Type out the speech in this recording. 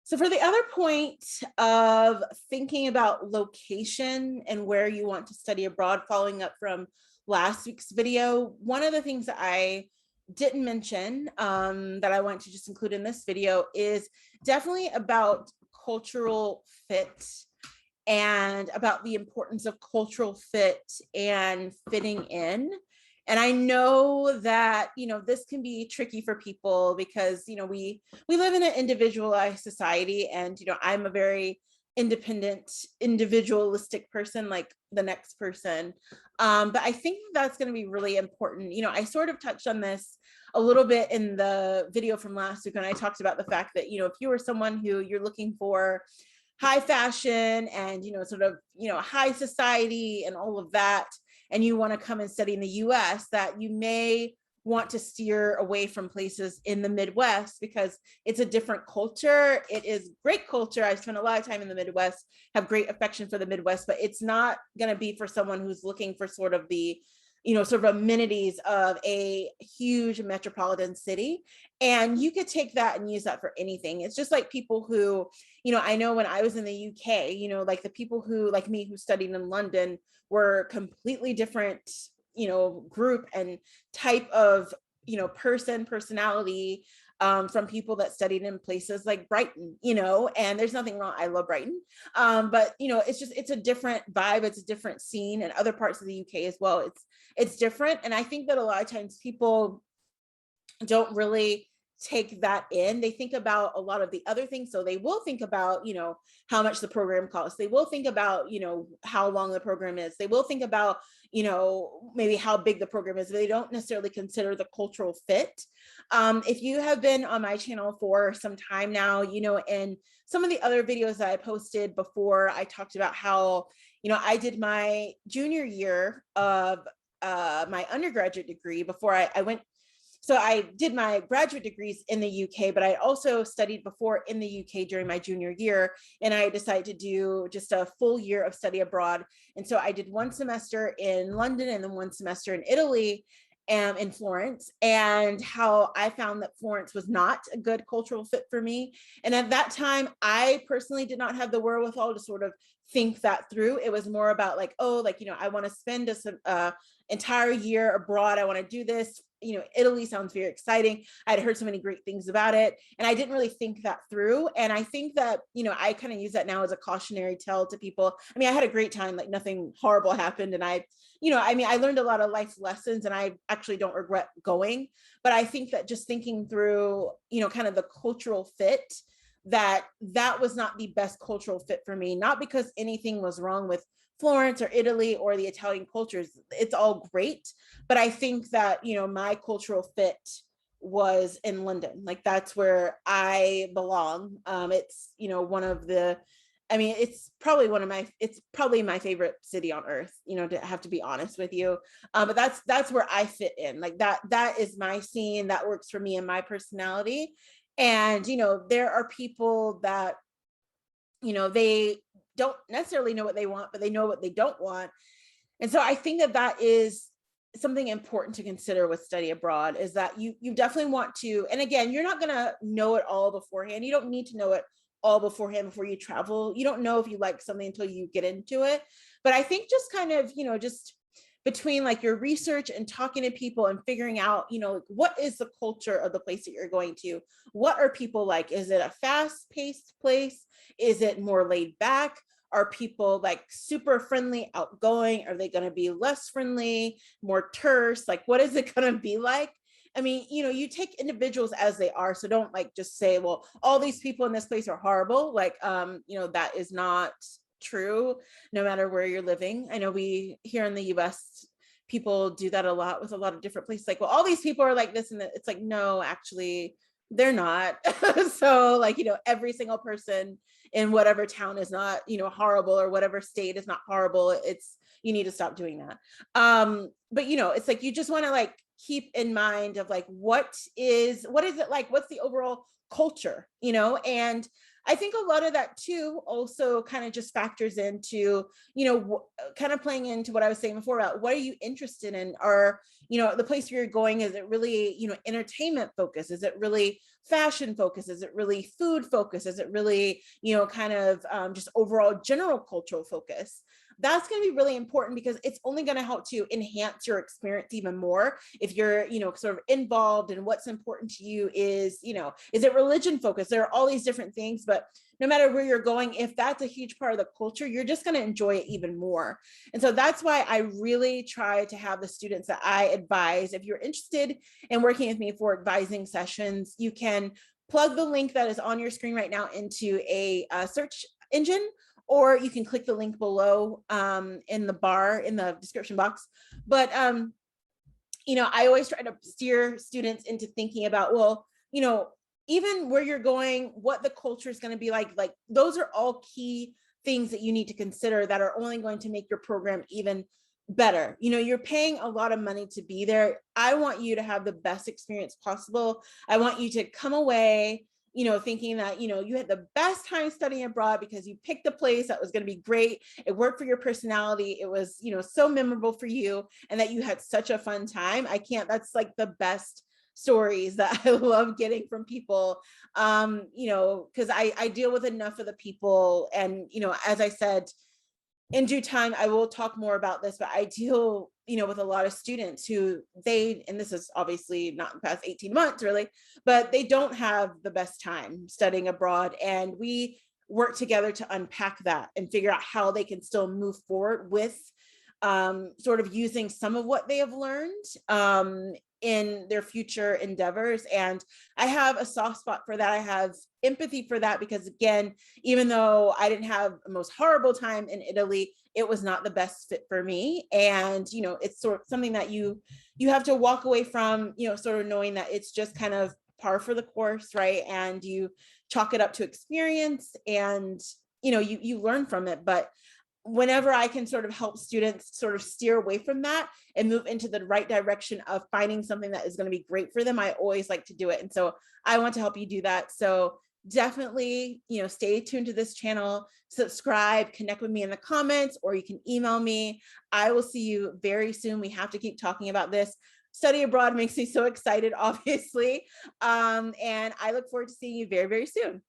So for the other point of thinking about location and where you want to study abroad, following up from last week's video, one of the things that I didn't mention that I want to just include in this video is definitely about cultural fit and about the importance of cultural fit and fitting in. And I know that, this can be tricky for people because, we live in an individualized society, and, I'm a very independent, individualistic person, like the next person. But I think that's going to be really important. I sort of touched on this a little bit in the video from last week when I talked about the fact that, if you are someone who you're looking for high fashion and, sort of, high society and all of that, and you want to come and study in the US, that you may want to steer away from places in the Midwest because it's a different culture. It is great culture. I spent a lot of time in the Midwest, have great affection for the Midwest, but it's not going to be for someone who's looking for sort of the, sort of amenities of a huge metropolitan city. And you could take that and use that for anything. It's just like people who, I know when I was in the UK, like the people who, like me, who studied in London, were completely different, group and type of, personality from people that studied in places like Brighton, and there's nothing wrong. I love Brighton. But, it's a different vibe. It's a different scene, and other parts of the UK as well. It's different. And I think that a lot of times people don't really take that in. They think about a lot of the other things. So they will think about, how much the program costs. They will think about, how long the program is. They will think about, maybe how big the program is. They don't necessarily consider the cultural fit. If you have been on my channel for some time now, in some of the other videos that I posted before, I talked about how, I did my junior year of my undergraduate degree before I went. So I did my graduate degrees in the UK, but I also studied before in the UK during my junior year. And I decided to do just a full year of study abroad. And so I did one semester in London and then one semester in Italy, in Florence, and how I found that Florence was not a good cultural fit for me. And at that time, I personally did not have the wherewithal to sort of think that through. It was more about like, I want to spend a entire year abroad. I want to do this. Italy sounds very exciting. I'd heard so many great things about it, and I didn't really think that through. And I think that, I kind of use that now as a cautionary tale to people. I mean, I had a great time, like nothing horrible happened. And I learned a lot of life lessons, and I actually don't regret going. But I think that just thinking through, kind of the cultural fit, that was not the best cultural fit for me, not because anything was wrong with Florence or Italy or the Italian cultures. It's all great. But I think that, my cultural fit was in London. Like that's where I belong. It's, it's probably my favorite city on earth, to have to be honest with you. But that's where I fit in. Like that is my scene. That works for me and my personality. And, there are people that, they don't necessarily know what they want, but they know what they don't want. And so I think that is something important to consider with study abroad, is that you definitely want to, and again, you're not going to know it all beforehand. You don't need to know it all beforehand before you travel. You don't know if you like something until you get into it. But I think just kind of, just between like your research and talking to people and figuring out, what is the culture of the place that you're going to? What are people like? Is it a fast-paced place? Is it more laid back? Are people like super friendly, outgoing? Are they going to be less friendly, more terse? Like, what is it going to be like? I mean, you take individuals as they are. So don't like just say, well, all these people in this place are horrible. Like, that is not true, no matter where you're living. I know we here in the US, people do that a lot with a lot of different places. Like, well, all these people are like this, and it's like, no, actually, they're not. So like, every single person in whatever town is not, horrible, or whatever state is not horrible. You need to stop doing that. But it's like, you just want to like keep in mind of like, what is it like? What's the overall culture, and I think a lot of that too also kind of just factors into, kind of playing into what I was saying before about what are you interested in, or, the place where you're going, is it really, entertainment focus? Is it really fashion focus? Is it really food focus? Is it really, kind of just overall general cultural focus? That's going to be really important, because it's only going to help to enhance your experience even more if you're, sort of involved in what's important to you. Is it religion focused? There are all these different things, but no matter where you're going, if that's a huge part of the culture, you're just going to enjoy it even more. And so that's why I really try to have the students that I advise, if you're interested in working with me for advising sessions, you can plug the link that is on your screen right now into a search engine, or you can click the link below in the bar in the description box. But I always try to steer students into thinking about, well, even where you're going, what the culture is going to be like those are all key things that you need to consider that are only going to make your program even better. You're paying a lot of money to be there. I want you to have the best experience possible. I want you to come away, thinking that, you had the best time studying abroad because you picked a place that was going to be great. It worked for your personality. It was, so memorable for you, and that you had such a fun time. That's like the best stories that I love getting from people, because I deal with enough of the people, and, as I said, in due time, I will talk more about this, but I deal, with a lot of students who and this is obviously not in the past 18 months really, but they don't have the best time studying abroad. And we work together to unpack that and figure out how they can still move forward with sort of using some of what they have learned in their future endeavors. And I have a soft spot for that. I have empathy for that, because again, even though I didn't have the most horrible time in Italy, it was not the best fit for me. And, it's sort of something that you have to walk away from, sort of knowing that it's just kind of par for the course, right? And you chalk it up to experience, and, you learn from it. But whenever I can sort of help students sort of steer away from that and move into the right direction of finding something that is going to be great for them, I always like to do it. And so I want to help you do that. So definitely, stay tuned to this channel, subscribe, connect with me in the comments, or you can email me. I will see you very soon. We have to keep talking about this. Study abroad makes me so excited, obviously. And I look forward to seeing you very, very soon.